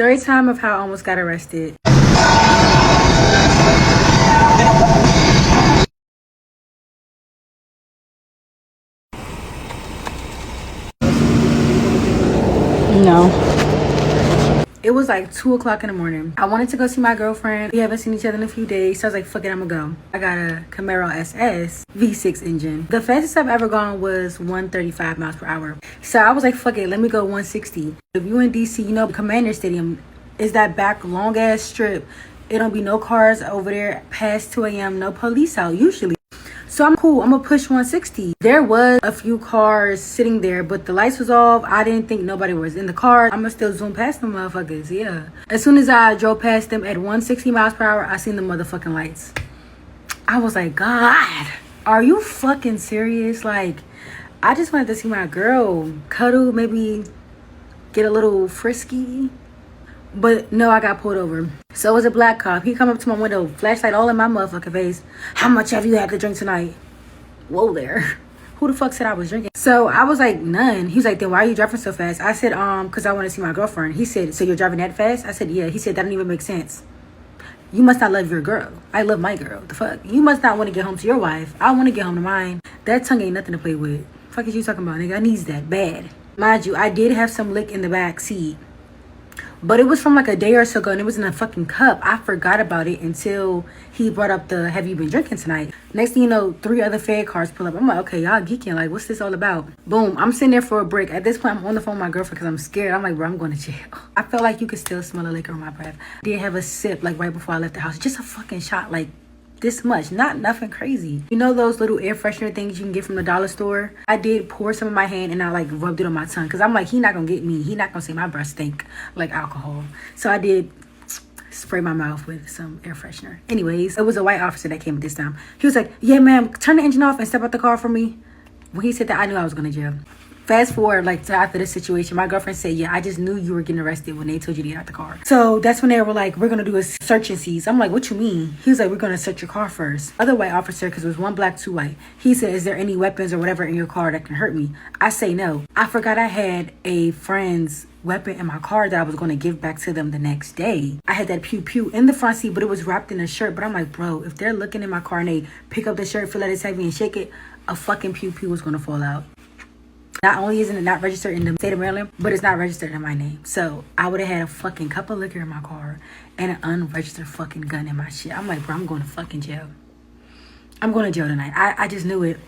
Third time of how I almost got arrested. No. It was like 2 o'clock in the morning. I wanted to go see my girlfriend. We haven't seen each other in a few days. So I was like, fuck it, I'm gonna go. I got a Camaro SS V6 engine. The fastest I've ever gone was 135 miles per hour. So I was like, fuck it, let me go 160. If you in DC, you know, Commander Stadium is that back long ass strip. It don't be no cars over there past 2 a.m. No police out usually. So I'm cool. I'm gonna push 160. There was a few cars sitting there, but the lights was off. I didn't think nobody was in the car. I'm gonna still zoom past them motherfuckers. Yeah. As soon as I drove past them at 160 miles per hour, I seen the motherfucking lights. I was like, God, are you fucking serious? Like, I just wanted to see my girl cuddle, maybe get a little frisky. But no, I got pulled over. So it was a black cop. He come up to my window, flashlight all in my motherfucking face. How much have you had to drink tonight? Whoa there. Who the fuck said I was drinking? So I was like, none. He was like, then why are you driving so fast? I said, because I want to see my girlfriend. He said, so you're driving that fast? I said, yeah. He said, that don't even make sense. You must not love your girl. I love my girl. The fuck? You must not want to get home to your wife. I want to get home to mine. That tongue ain't nothing to play with. Fuck is you talking about, nigga? I needs that bad. Mind you, I did have some lick in the back seat. But it was from like a day or so ago, and it was in a fucking cup. I forgot about it until he brought up the, have you been drinking tonight? Next thing you know, 3 other Fed cars pull up. I'm like, okay, y'all geeking. Like, what's this all about? Boom. I'm sitting there for a break. At this point, I'm on the phone with my girlfriend because I'm scared. I'm like, bro, I'm going to jail. I felt like you could still smell the liquor on my breath. I did have a sip, like, right before I left the house. Just a fucking shot, like, this much. Not nothing crazy. You know those little air freshener things you can get from the dollar store? I did pour some in my hand and I like rubbed it on my tongue because I'm like, he not gonna get me. He not gonna say my breath stink like alcohol. So I did spray my mouth with some air freshener. Anyways, it was a white officer that came at this time. He was like, yeah, ma'am, turn the engine off and step out the car for me. When he said that, I knew I was going to jail. Fast forward, like, to after this situation, my girlfriend said, yeah, I just knew you were getting arrested when they told you to get out the car. So that's when they were like, we're going to do a search and seize. I'm like, what you mean? He was like, we're going to search your car first. Other white officer, because it was 1 black, 2 white. He said, is there any weapons or whatever in your car that can hurt me? I say no. I forgot I had a friend's weapon in my car that I was going to give back to them the next day. I had that pew pew in the front seat, but it was wrapped in a shirt. But I'm like, bro, if they're looking in my car and they pick up the shirt, feel like it's heavy and shake it, a fucking pew pew was going to fall out. Not only isn't it not registered in the state of Maryland, but it's not registered in my name. So I would have had a fucking cup of liquor in my car and an unregistered fucking gun in my shit. I'm like, bro, I'm going to fucking jail. I'm going to jail tonight. I just knew it.